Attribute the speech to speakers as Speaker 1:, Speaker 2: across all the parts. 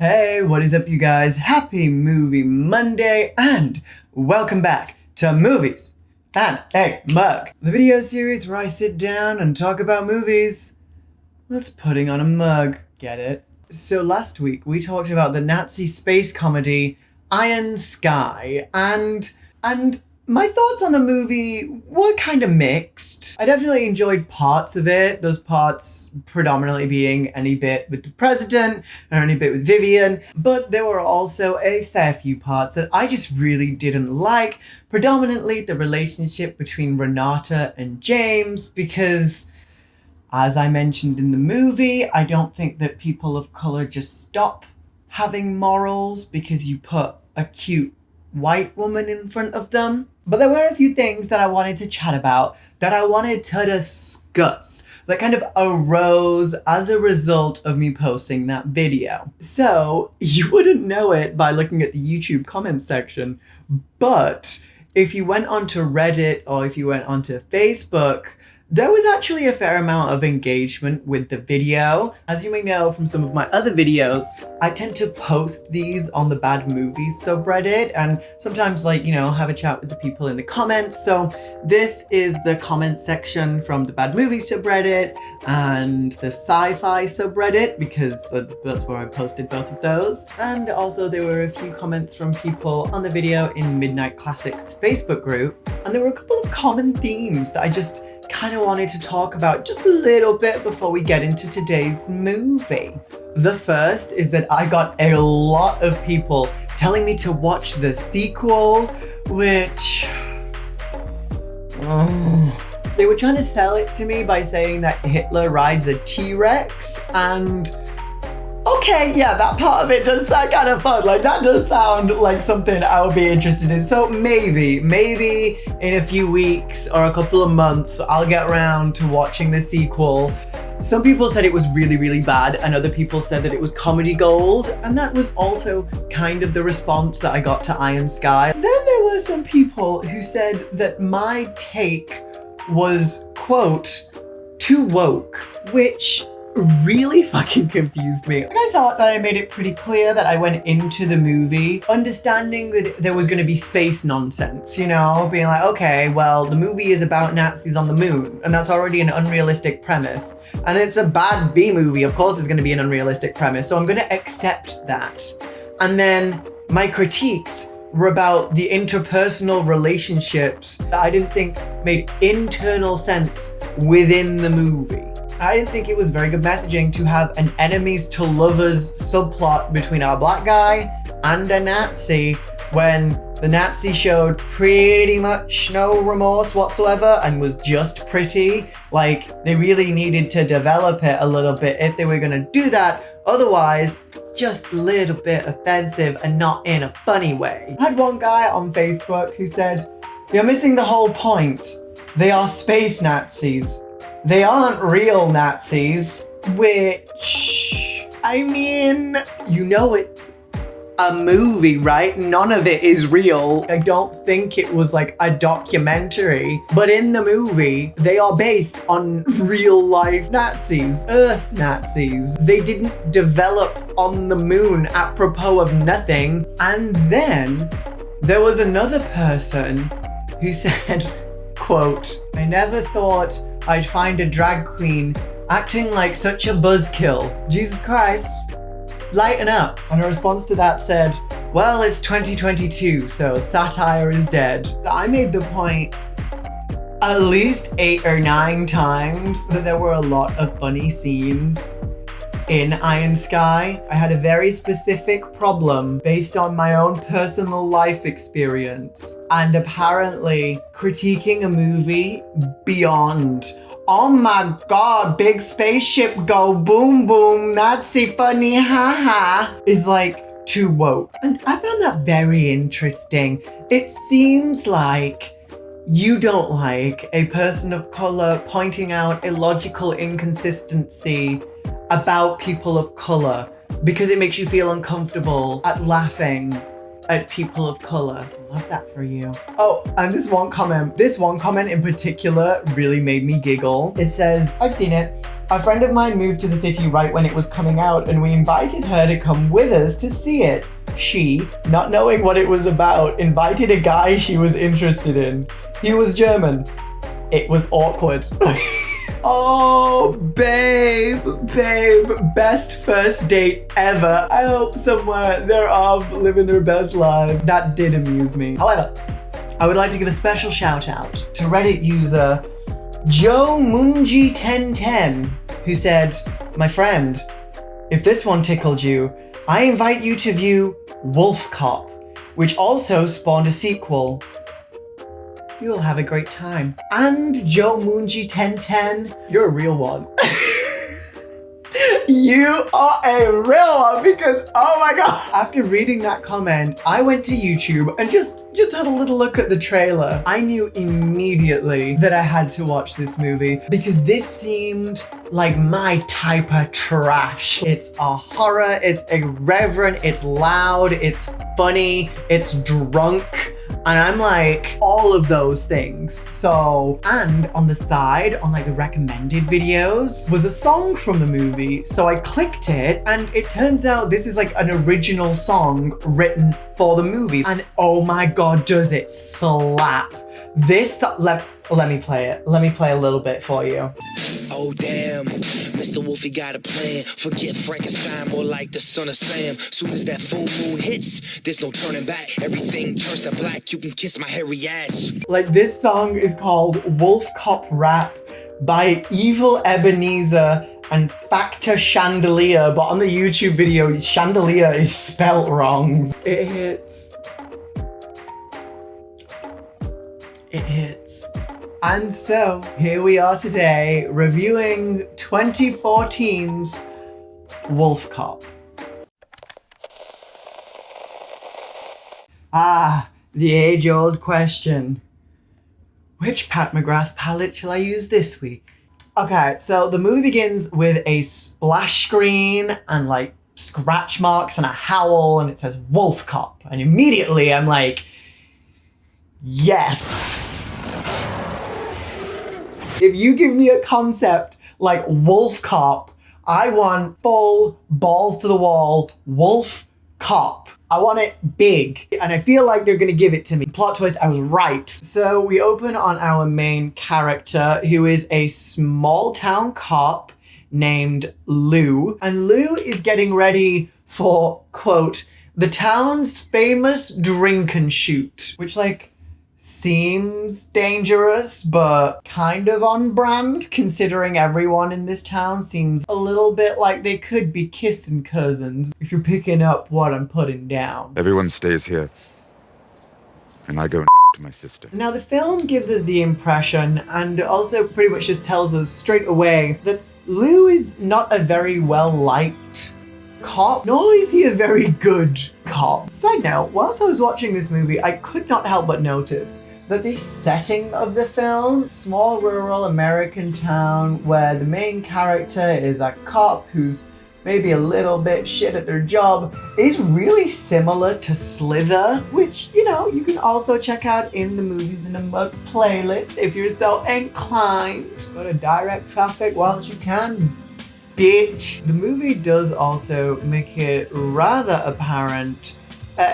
Speaker 1: Hey, what is up you guys? Happy Movie Monday and welcome back to Movies and a Mug, the video series where I sit down and talk about movies. That's putting on a mug, get it? So last week we talked about the Nazi space comedy Iron Sky and my thoughts on the movie were kind of mixed. I definitely enjoyed parts of it, those parts predominantly being any bit with the president or any bit with Vivian, but there were also a fair few parts that I just really didn't like, predominantly the relationship between Renata and James, because as I mentioned in the movie, I don't think that people of color just stop having morals because you put a cute white woman in front of them. But there were a few things that I wanted to chat about, that I wanted to discuss, that kind of arose as a result of me posting that video. So you wouldn't know it by looking at the YouTube comments section, but if you went onto Reddit or if you went onto Facebook, there was actually a fair amount of engagement with the video. As you may know from some of my other videos, I tend to post these on the Bad Movies subreddit and sometimes have a chat with the people in the comments. So this is the comment section from the Bad Movies subreddit and the Sci-Fi subreddit, because that's where I posted both of those. And also there were a few comments from people on the video in Midnight Classics Facebook group. And there were a couple of common themes that I just kind of wanted to talk about just a little bit before we get into today's movie. The first is that I got a lot of people telling me to watch the sequel, which they were trying to sell it to me by saying that Hitler rides a T-Rex, and okay, yeah, that part of it does sound kind of fun. Like, that does sound like something I would be interested in. So maybe in a few weeks or a couple of months, I'll get around to watching the sequel. Some people said it was really, really bad, and other people said that it was comedy gold. And that was also kind of the response that I got to Iron Sky. Then there were some people who said that my take was, quote, too woke, which really fucking confused me. I thought that I made it pretty clear that I went into the movie understanding that there was going to be space nonsense, being like, okay, well, the movie is about Nazis on the moon, and that's already an unrealistic premise. And it's a bad B movie, of course it's going to be an unrealistic premise, so I'm going to accept that. And then my critiques were about the interpersonal relationships that I didn't think made internal sense within the movie. I didn't think it was very good messaging to have an enemies to lovers subplot between our black guy and a Nazi when the Nazi showed pretty much no remorse whatsoever and was just pretty. Like, they really needed to develop it a little bit if they were gonna do that. Otherwise, it's just a little bit offensive and not in a funny way. I had one guy on Facebook who said, "You're missing the whole point. They are space Nazis. They aren't real Nazis," which, I mean, it's a movie, right? None of it is real. I don't think it was like a documentary, but in the movie, they are based on real life Nazis, Earth Nazis. They didn't develop on the moon apropos of nothing. And then there was another person who said, quote, "I never thought I'd find a drag queen acting like such a buzzkill. Jesus Christ, lighten up." And a response to that said, "Well, it's 2022, so satire is dead." I made the point at least 8 or 9 times that there were a lot of funny scenes in Iron Sky. I had a very specific problem based on my own personal life experience, and apparently critiquing a movie beyond, "Oh my god, big spaceship go boom boom, Nazi funny, haha," is like too woke. And I found that very interesting. It seems like you don't like a person of color pointing out illogical inconsistency about people of color because it makes you feel uncomfortable at laughing at people of color. I love that for you. Oh, and this one comment in particular really made me giggle. It says, "I've seen it. A friend of mine moved to the city right when it was coming out, and we invited her to come with us to see it. She, not knowing what it was about, invited a guy she was interested in. He was German. It was awkward. Oh, babe, best first date ever. I hope somewhere they're off living their best life. That did amuse me. However, I would like to give a special shout out to Reddit user Joe Munji 1010, who said, "My friend, if this one tickled you, I invite you to view WolfCop, which also spawned a sequel. You'll have a great time." And Joe Munji 1010, you're a real one. You are a real one because, oh my god. After reading that comment, I went to YouTube and just had a little look at the trailer. I knew immediately that I had to watch this movie because this seemed like my type of trash. It's a horror, it's irreverent, it's loud, it's funny, it's drunk. And I'm like, all of those things. So, and on the side, on like the recommended videos, was a song from the movie. So I clicked it, and it turns out this is like an original song written for the movie. And oh my god, does it slap. This, let me play it. Let me play a little bit for you.
Speaker 2: Oh damn, Mr. Wolfie got a plan. Forget Frankenstein, more like the son of Sam. Soon as that full moon hits, there's no turning back. Everything turns to black, you can kiss my hairy ass.
Speaker 1: Like, this song is called WolfCop Rap by Evil Ebenezer and Factor Chandelier, but on the YouTube video, chandelier is spelt wrong. It hits. It hits. And so, here we are today, reviewing 2014's WolfCop. Ah, the age-old question. Which Pat McGrath palette shall I use this week? Okay, so the movie begins with a splash screen and like scratch marks and a howl, and it says WolfCop. And immediately I'm like, yes. If you give me a concept like WolfCop, I want full balls to the wall wolf cop. I want it big, and I feel like they're gonna give it to me. Plot twist, I was right. So we open on our main character, who is a small town cop named Lou, and Lou is getting ready for, quote, the town's famous drink and shoot, which like, seems dangerous, but kind of on brand, considering everyone in this town seems a little bit like they could be kissing cousins, if you're picking up what I'm putting down.
Speaker 3: Everyone stays here, and I go to my sister.
Speaker 1: Now, the film gives us the impression, and also pretty much just tells us straight away, that Lou is not a very well-liked cop, nor is he a very good cop. Side note, whilst I was watching this movie, I could not help but notice that the setting of the film, small rural American town where the main character is a cop who's maybe a little bit shit at their job, is really similar to Slither, which, you know, you can also check out in the Movies in a Mug playlist if you're so inclined. Go to direct traffic whilst you can, bitch. The movie does also make it rather apparent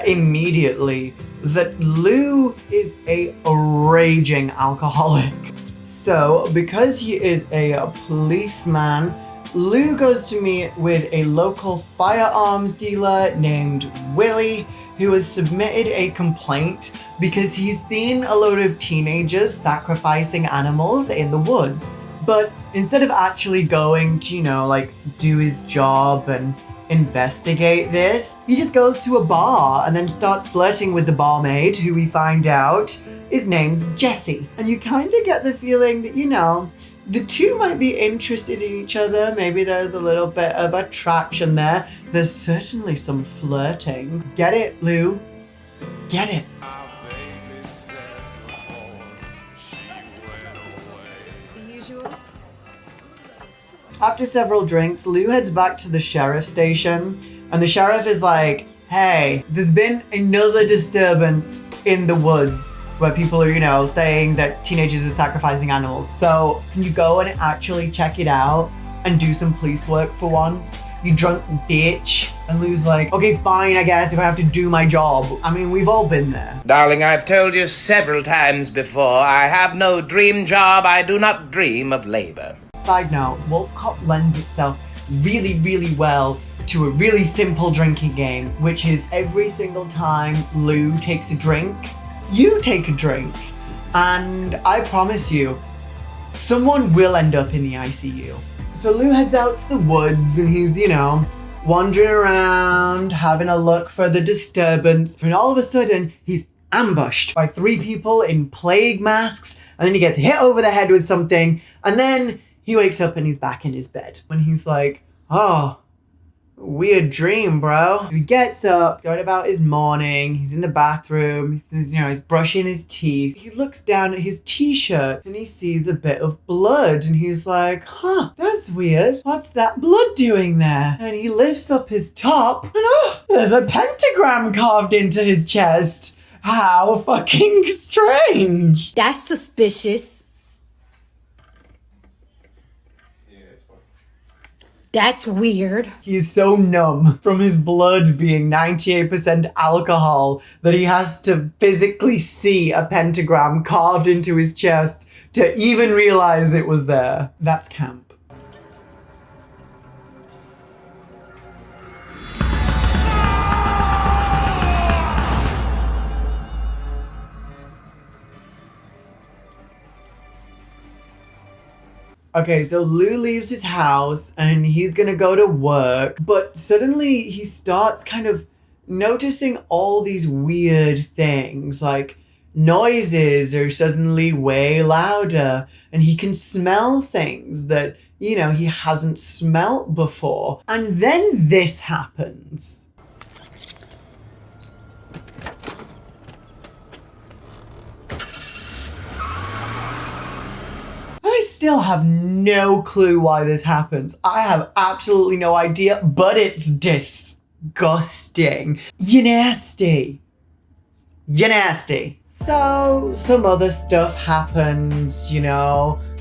Speaker 1: immediately that Lou is a raging alcoholic. So, because he is a policeman, Lou goes to meet with a local firearms dealer named Willie, who has submitted a complaint because he's seen a load of teenagers sacrificing animals in the woods. But instead of actually going to, you know, like, do his job and investigate this, he just goes to a bar and then starts flirting with the barmaid, who we find out is named Jessie. And you kind of get the feeling that, you know, the two might be interested in each other. Maybe there's a little bit of attraction there. There's certainly some flirting. Get it, Lou? Get it. After several drinks, Lou heads back to the sheriff's station, and the sheriff is like, hey, there's been another disturbance in the woods where people are, you know, saying that teenagers are sacrificing animals. So can you go and actually check it out and do some police work for once? You drunk bitch. And Lou's like, okay, fine, I guess, if I have to do my job. I mean, we've all been there.
Speaker 4: Darling, I've told you several times before, I have no dream job. I do not dream of labor.
Speaker 1: Side note, WolfCop lends itself really, really well to a really simple drinking game, which is every single time Lou takes a drink, you take a drink. And I promise you, someone will end up in the ICU. So Lou heads out to the woods and he's, wandering around, having a look for the disturbance. And all of a sudden, he's ambushed by 3 people in plague masks. And then he gets hit over the head with something. And then he wakes up and he's back in his bed. And he's like, oh, weird dream, bro. He gets up, going about his morning. He's in the bathroom. He's brushing his teeth. He looks down at his t-shirt and he sees a bit of blood. And he's like, huh, that's weird. What's that blood doing there? And he lifts up his top and there's a pentagram carved into his chest. How fucking strange.
Speaker 5: That's suspicious. That's weird.
Speaker 1: He's so numb from his blood being 98% alcohol that he has to physically see a pentagram carved into his chest to even realize it was there. That's camp. Okay, so Lou leaves his house and he's gonna go to work, but suddenly he starts kind of noticing all these weird things, like noises are suddenly way louder and he can smell things that, he hasn't smelt before. And then this happens. I still have no clue why this happens. I have absolutely no idea, but it's disgusting. You're nasty. You're nasty. So, some other stuff happens,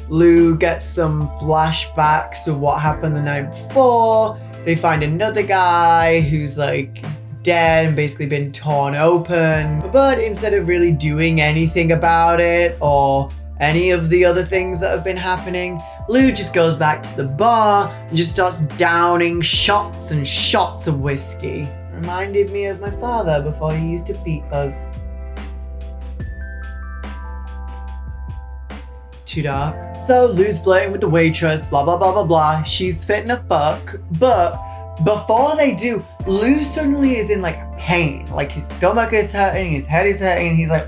Speaker 1: Lou gets some flashbacks of what happened the night before. They find another guy who's dead and basically been torn open. But instead of really doing anything about it or any of the other things that have been happening, Lou just goes back to the bar and just starts downing shots and shots of whiskey. Reminded me of my father before he used to beat us. Too dark. So Lou's flirting with the waitress, blah blah blah blah blah. She's fitting a fuck, but before they do, Lou suddenly is in pain. His stomach is hurting, his head is hurting, and he's like,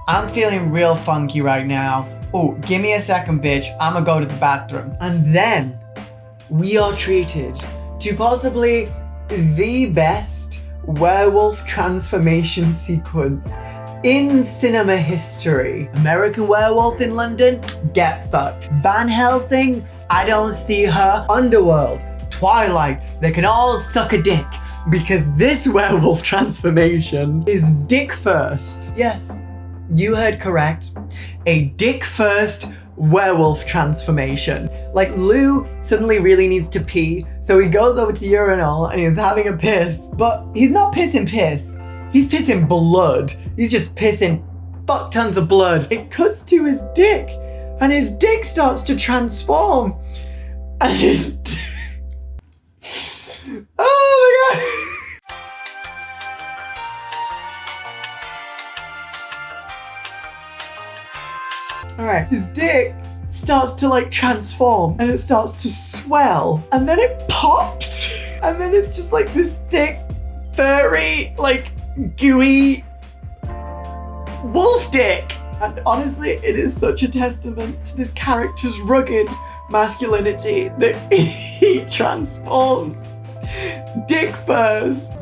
Speaker 1: I'm feeling real funky right now. Oh, give me a second, bitch. I'ma go to the bathroom. And then we are treated to possibly the best werewolf transformation sequence in cinema history. American Werewolf in London, get fucked. Van Helsing, I don't see her. Underworld, Twilight, they can all suck a dick because this werewolf transformation is dick first. Yes. You heard correct. A dick first werewolf transformation. Lou suddenly really needs to pee, so he goes over to the urinal and he's having a piss, but he's not pissing piss. He's pissing blood. He's just pissing fuck tons of blood. It cuts to his dick and his dick starts to transform. And his oh my god. Alright, his dick starts to transform and it starts to swell and then it pops and then it's just this thick, furry, gooey wolf dick. And honestly, it is such a testament to this character's rugged masculinity that he transforms dick first.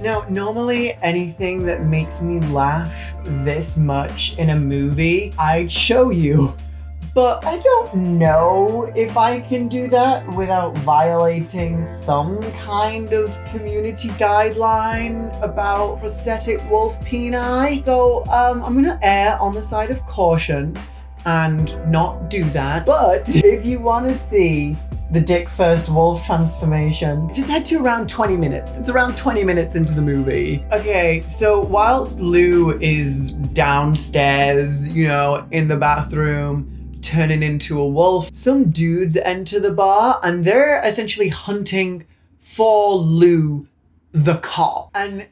Speaker 1: Now, normally anything that makes me laugh this much in a movie, I'd show you. but I don't know if I can do that without violating some kind of community guideline about prosthetic wolf peni. So I'm gonna err on the side of caution and not do that. But if you want to see the Dick First Wolf transformation, just head to around 20 minutes. It's around 20 minutes into the movie. Okay, so whilst Lou is downstairs, you know, in the bathroom, turning into a wolf, some dudes enter the bar and they're essentially hunting for Lou the cop. And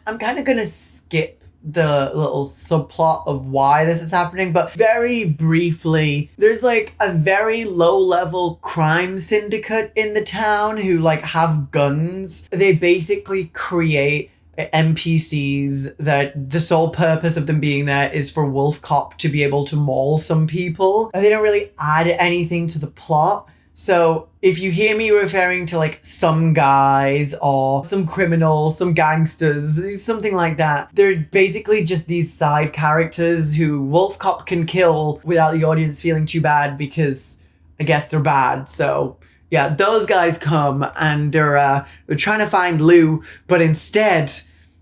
Speaker 1: I'm kind of gonna skip the little subplot of why this is happening, but very briefly, there's like a very low-level crime syndicate in the town who like have guns. They basically create NPCs that the sole purpose of them being there is for WolfCop to be able to maul some people. And they don't really add anything to the plot. So if you hear me referring to like some guys or some criminals, some gangsters, something like that, they're basically just these side characters who WolfCop can kill without the audience feeling too bad because I guess they're bad. So yeah, those guys come and they're trying to find Lou, but instead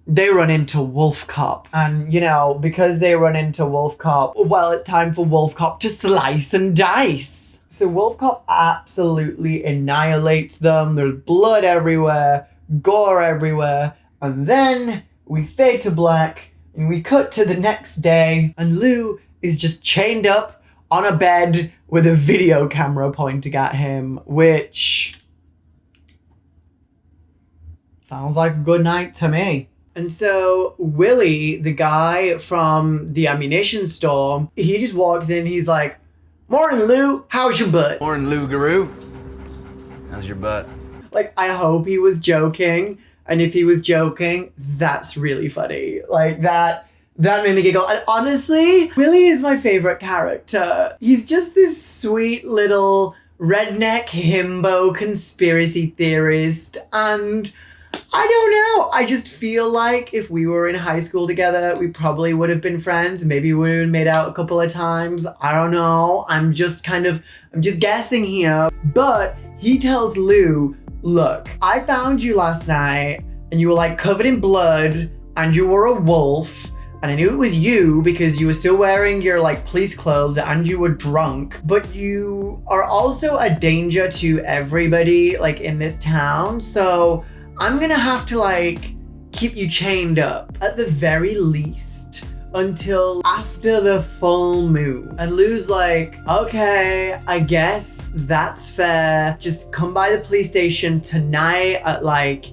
Speaker 1: they run into WolfCop. And, you know, because they run into WolfCop, well, it's time for WolfCop to slice and dice. So WolfCop absolutely annihilates them. There's blood everywhere, gore everywhere. And then we fade to black and we cut to the next day and Lou is just chained up on a bed with a video camera pointing at him, which sounds like a good night to me. And so Willie, the guy from the ammunition store, he just walks in, he's like, "Morning, Lou. How's your butt?"
Speaker 6: Morning, Lou Guru. How's your butt?
Speaker 1: Like, I hope he was joking. And if he was joking, that's really funny. Like, that made me giggle. And honestly, Willie is my favorite character. He's just this sweet little redneck himbo conspiracy theorist. And I don't know. I just feel like if we were in high school together, we probably would have been friends. Maybe we would have made out a couple of times. I don't know. I'm just guessing here. But he tells Lou, "Look, I found you last night and you were like covered in blood and you were a wolf. And I knew it was you because you were still wearing your like police clothes and you were drunk. But you are also a danger to everybody like in this town. So I'm gonna have to like keep you chained up at the very least until after the full moon." And Lou's like, "Okay, I guess that's fair. Just come by the police station tonight at like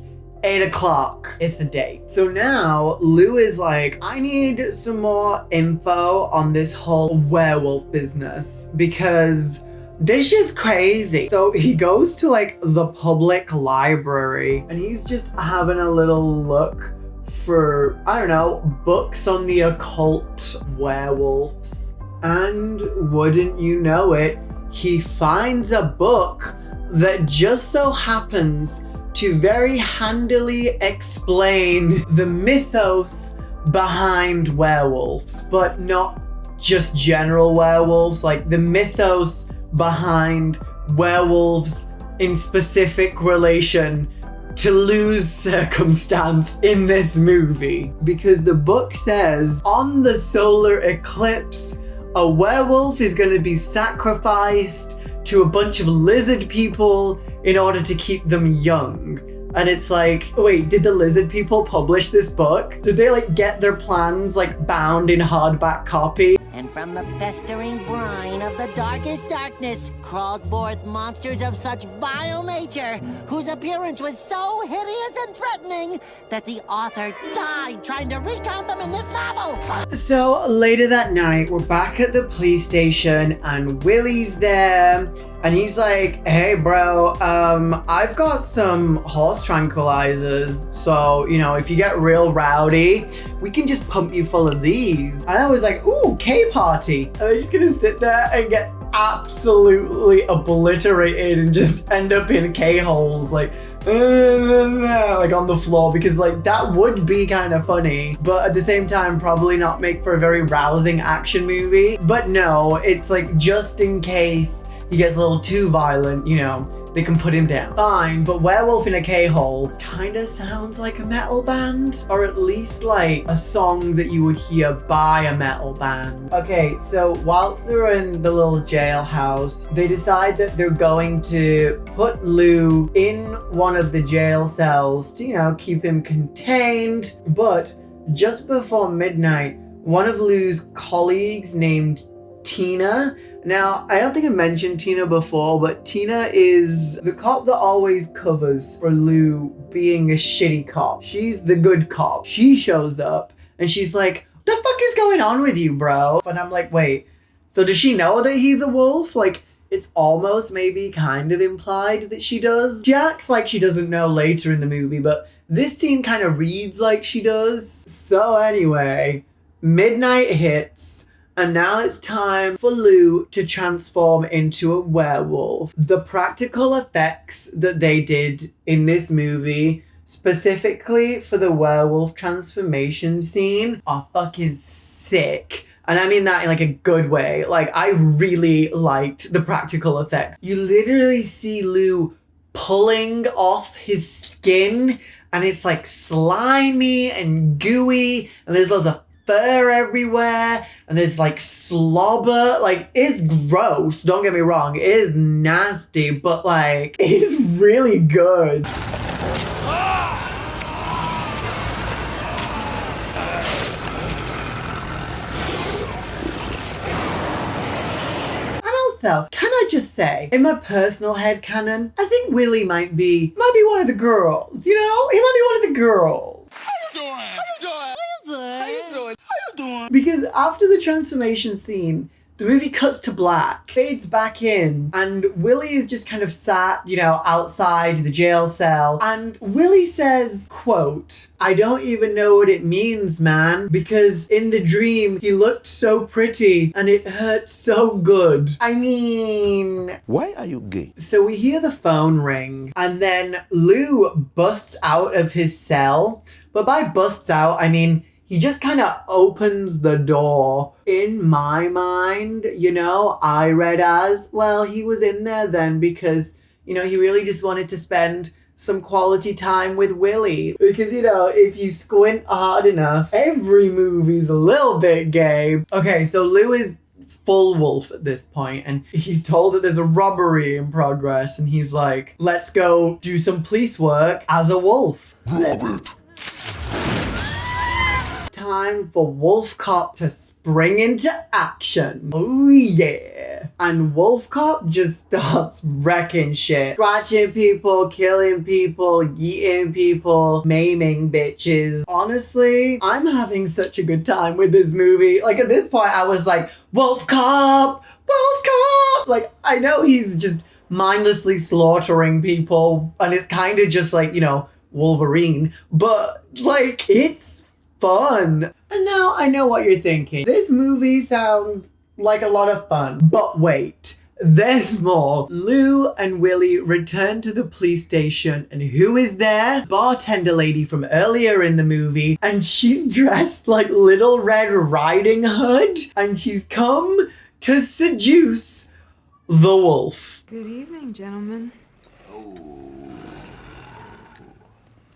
Speaker 1: 8 o'clock. It's the date." So now Lou is like, "I need some more info on this whole werewolf business because this is crazy." So he goes to like the public library and he's just having a little look for, I don't know, books on the occult werewolves. And wouldn't you know it, he finds a book that just so happens to very handily explain the mythos behind werewolves, but not just general werewolves, like the mythos behind werewolves in specific relation to Lou's circumstance in this movie. Because the book says, on the solar eclipse, a werewolf is going to be sacrificed to a bunch of lizard people in order to keep them young. And it's like, wait, did the lizard people publish this book? Did they like get their plans like bound in hardback copy?
Speaker 7: And from the festering brine of the darkest darkness crawled forth monsters of such vile nature, whose appearance was so hideous and threatening that the author died trying to recount them in this novel.
Speaker 1: So later that night, we're back at the police station and Willie's there. And he's like, "Hey bro, I've got some horse tranquilizers. So, you know, if you get real rowdy, we can just pump you full of these." And I was like, "Ooh, K-party." And they're just gonna sit there and get absolutely obliterated and just end up in K-holes, like on the floor, because like that would be kind of funny, but at the same time probably not make for a very rousing action movie. But no, it's like just in case he gets a little too violent, you know, they can put him down. Fine, but Werewolf in a K-hole kind of sounds like a metal band, or at least like a song that you would hear by a metal band. Okay, so whilst they're in the little jailhouse, they decide that they're going to put Lou in one of the jail cells to, you know, keep him contained. But just before midnight, one of Lou's colleagues named Tina. Now, I don't think I mentioned Tina before, but Tina is the cop that always covers for Lou being a shitty cop. She's the good cop. She shows up and she's like, "The fuck is going on with you, bro?" And I'm like, wait, so does she know that he's a wolf? Like, it's almost maybe kind of implied that she does. She acts like she doesn't know later in the movie, but this scene kind of reads like she does. So anyway, midnight hits. And now it's time for Lou to transform into a werewolf. The practical effects that they did in this movie, specifically for the werewolf transformation scene, are fucking sick. And I mean that in like a good way. Like, I really liked the practical effects. You literally see Lou pulling off his skin, and it's like slimy and gooey, and there's lots of fur everywhere, and there's like slobber. Like, it's gross, don't get me wrong, it is nasty, but like, it's really good. Though, can I just say, in my personal headcanon, I think Willie might be one of the girls, you know? He might be one of the girls. Because after the transformation scene, the movie cuts to black, fades back in, and Willie is just kind of sat, you know, outside the jail cell, and Willie says, quote, "I don't even know what it means, man, because in the dream, he looked so pretty, and it hurt so good." I mean...
Speaker 8: Why are you gay?
Speaker 1: So we hear the phone ring, and then Lou busts out of his cell, but by busts out, I mean... he just kind of opens the door. In my mind, you know, I read as, well, he was in there then because, you know, he really just wanted to spend some quality time with Willie. Because, you know, if you squint hard enough, every movie's a little bit gay. Okay, so Lou is full wolf at this point, and he's told that there's a robbery in progress, and he's like, let's go do some police work as a wolf.
Speaker 8: Grab it.
Speaker 1: Time for WolfCop to spring into action. Oh yeah. And WolfCop just starts wrecking shit. Scratching people, killing people, yeeting people, maiming bitches. Honestly, I'm having such a good time with this movie. Like, at this point, I was like, WolfCop! WolfCop! Like, I know he's just mindlessly slaughtering people, and it's kind of just like, you know, Wolverine, but like, it's fun. And now I know what you're thinking. This movie sounds like a lot of fun. But wait, there's more. Lou and Willie return to the police station, and who is there? Bartender lady from earlier in the movie, and she's dressed like Little Red Riding Hood, and she's come to seduce the wolf.
Speaker 9: Good evening, gentlemen.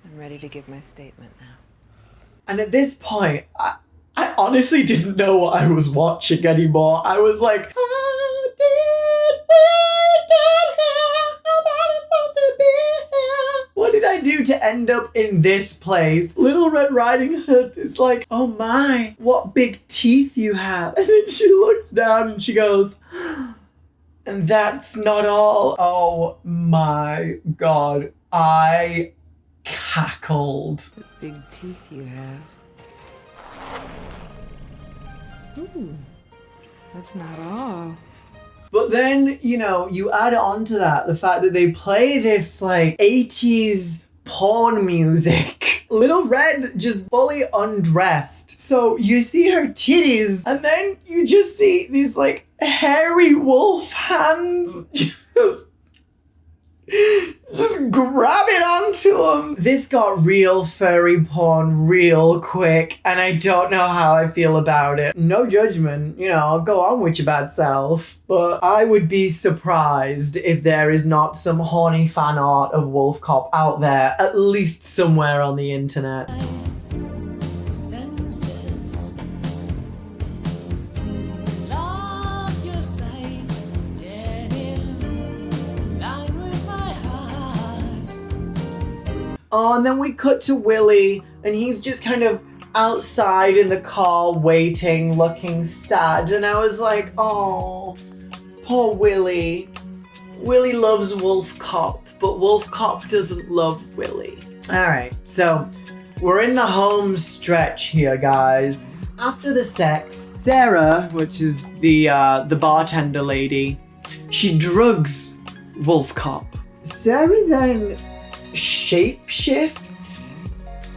Speaker 9: I'm ready to give my statement now.
Speaker 1: And at this point, I honestly didn't know what I was watching anymore. I was like, how did we get here? Nobody's supposed to be here. What did I do to end up in this place? Little Red Riding Hood is like, oh my, what big teeth you have. And then she looks down and she goes, and that's not all. Oh my God, I cackled.
Speaker 9: What big teeth you have. Ooh, that's not all.
Speaker 1: But then, you know, you add on to that the fact that they play this like 80s porn music. Little Red just fully undressed. So you see her titties, and then you just see these like hairy wolf hands just grabbing onto him. This got real furry porn real quick, and I don't know how I feel about it. No judgment, you know, go on with your bad self, but I would be surprised if there is not some horny fan art of WolfCop out there, at least somewhere on the internet. Oh, and then we cut to Willie, and he's just kind of outside in the car waiting, looking sad. And I was like, oh, poor Willie. Willie loves WolfCop, but WolfCop doesn't love Willie. All right, so we're in the home stretch here, guys. After the sex, Sarah, which is the bartender lady, she drugs WolfCop. Sarah then shapeshifts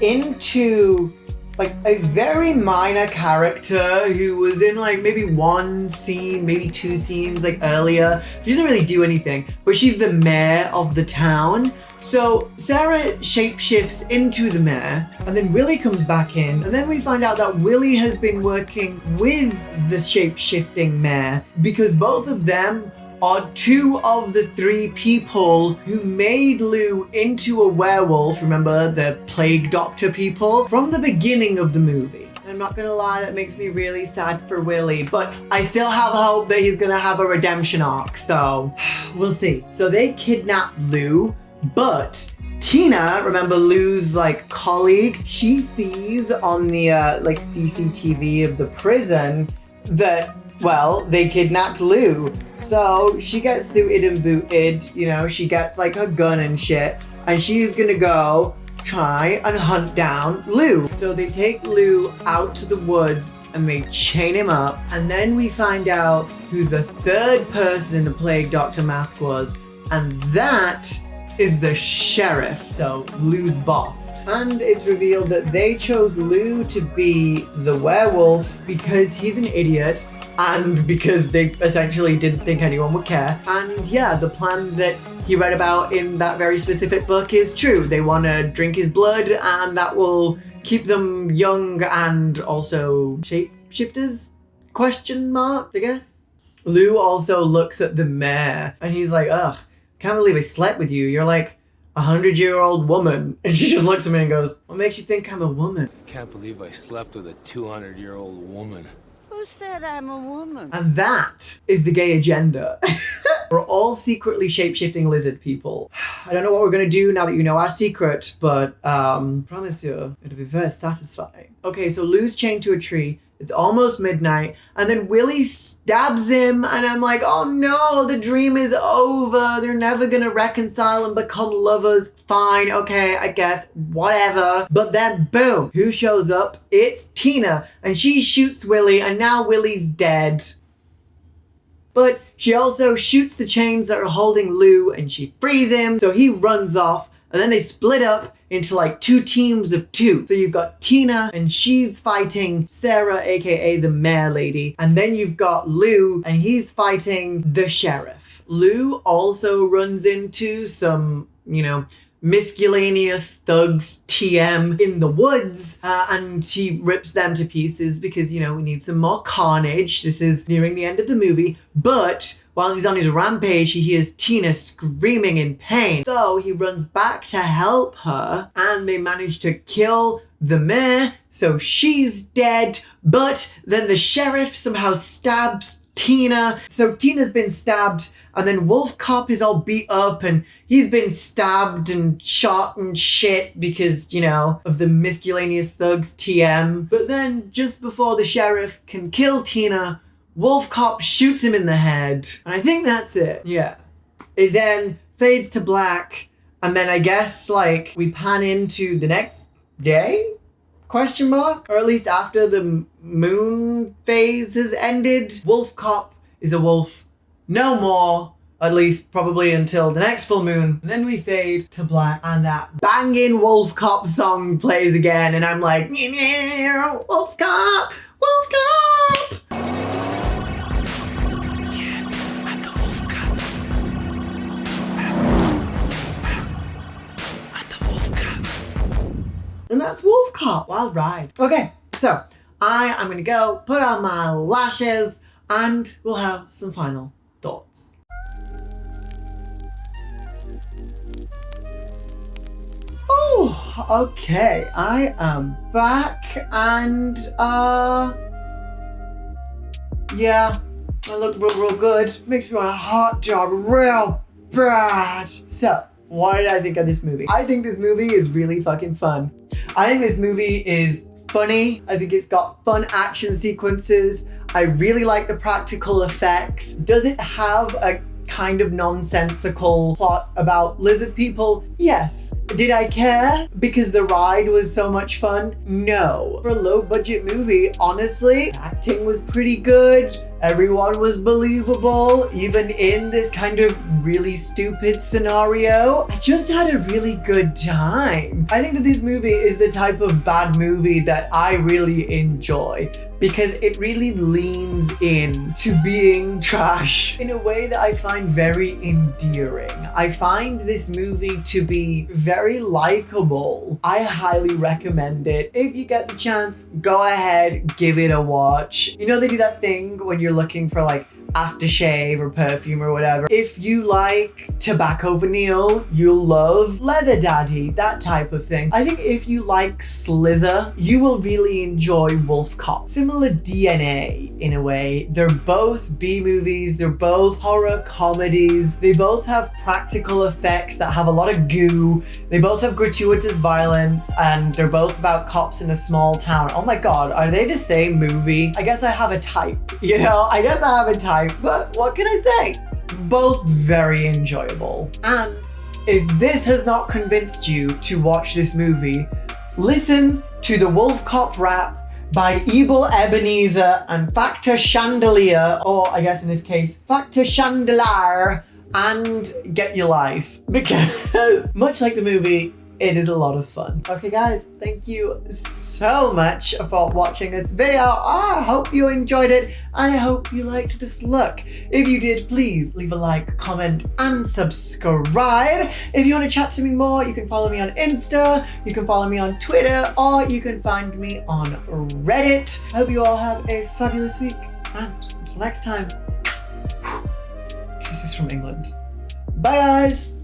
Speaker 1: into like a very minor character who was in like maybe one scene, maybe two scenes like earlier. She doesn't really do anything, but she's the mayor of the town. So Sarah shapeshifts into the mayor, and then Willie comes back in, and then we find out that Willie has been working with the shapeshifting mayor because both of them are two of the three people who made Lou into a werewolf. Remember, the plague doctor people from the beginning of the movie. And I'm not gonna lie, that makes me really sad for Willie, but I still have hope that he's gonna have a redemption arc, so we'll see. So they kidnap Lou, but Tina, remember Lou's like colleague, she sees on the like CCTV of the prison that, well, they kidnapped Lou. So she gets suited and booted, you know, she gets like her gun and shit, and she's gonna go try and hunt down Lou. So they take Lou out to the woods and they chain him up, and then we find out who the third person in the plague doctor mask was, and that is the sheriff, so Lou's boss. And it's revealed that they chose Lou to be the werewolf because he's an idiot and because they essentially didn't think anyone would care. And yeah, the plan that he read about in that very specific book is true. They want to drink his blood, and that will keep them young and also shapeshifters? Question mark, I guess. Lou also looks at the mayor and he's like, ugh, can't believe I slept with you. You're like a 100-year-old woman. And she just looks at me and goes, what makes you think I'm a woman?
Speaker 8: Can't believe I slept with a 200-year-old woman.
Speaker 7: Who said I'm a woman?
Speaker 1: And that is the gay agenda. We're all secretly shape-shifting lizard people. I don't know what we're gonna do now that you know our secret, but promise you, it'll be very satisfying. Okay, so Lou's chained to a tree. It's almost midnight, and then Willie stabs him, and I'm like, oh no, the dream is over. They're never gonna reconcile and become lovers. Fine, okay, I guess, whatever. But then, boom, who shows up? It's Tina, and she shoots Willie, and now Willie's dead. But she also shoots the chains that are holding Lou, and she frees him, so he runs off, and then they split up into like two teams of two. So you've got Tina, and she's fighting Sarah, aka the mayor lady. And then you've got Lou, and he's fighting the sheriff. Lou also runs into some, you know, miscellaneous thugs TM in the woods, and he rips them to pieces because, you know, we need some more carnage. This is nearing the end of the movie, but while he's on his rampage, he hears Tina screaming in pain. So he runs back to help her, and they manage to kill the mayor, so she's dead. But then the sheriff somehow stabs Tina. So Tina's been stabbed, and then WolfCop is all beat up, and he's been stabbed and shot and shit because, you know, of the miscellaneous thugs TM. But then just before the sheriff can kill Tina, WolfCop shoots him in the head. And I think that's it. Yeah. It then fades to black. And then I guess, like, we pan into the next day? Question mark? Or at least after the moon phase has ended. WolfCop is a wolf no more. At least probably until the next full moon. And then we fade to black, and that banging WolfCop song plays again. And I'm like, WolfCop! WolfCop! And that's WolfCop, Wild Ride. Okay, so I am gonna go put on my lashes and we'll have some final thoughts. Oh, okay, I am back and yeah, I look real good. Makes me want a hot dog real bad. So, what did I think of this movie? I think this movie is really fucking fun. I think this movie is funny. I think it's got fun action sequences. I really like the practical effects. Does it have a kind of nonsensical plot about lizard people? Yes. Did I care because the ride was so much fun? No. For a low budget movie, honestly, acting was pretty good. Everyone was believable, even in this kind of really stupid scenario. I just had a really good time. I think that this movie is the type of bad movie that I really enjoy because it really leans in to being trash in a way that I find very endearing. I find this movie to be very likable. I highly recommend it. If you get the chance, go ahead, give it a watch. You know, they do that thing when you're looking for like aftershave or perfume or whatever. If you like tobacco vanille, you'll love Leather Daddy, that type of thing. I think if you like Slither, you will really enjoy WolfCop. Similar DNA in a way. They're both B movies, they're both horror comedies, they both have practical effects that have a lot of goo, they both have gratuitous violence, and they're both about cops in a small town. Oh my god, are they the same movie? I guess I have a type, you know? I guess I have a type. But what can I say? Both very enjoyable. And if this has not convinced you to watch this movie, listen to the WolfCop rap by Evil Ebenezer and Factor Chandelier, or I guess in this case, Factor Chandelier, and get your life. Because much like the movie, it is a lot of fun. Okay guys, thank you so much for watching this video. I hope you enjoyed it and I hope you liked this look. If you did, please leave a like, comment and subscribe. If you want to chat to me more, you can follow me on Insta, you can follow me on Twitter, or you can find me on Reddit. I hope you all have a fabulous week and until next time, kisses from England. Bye guys.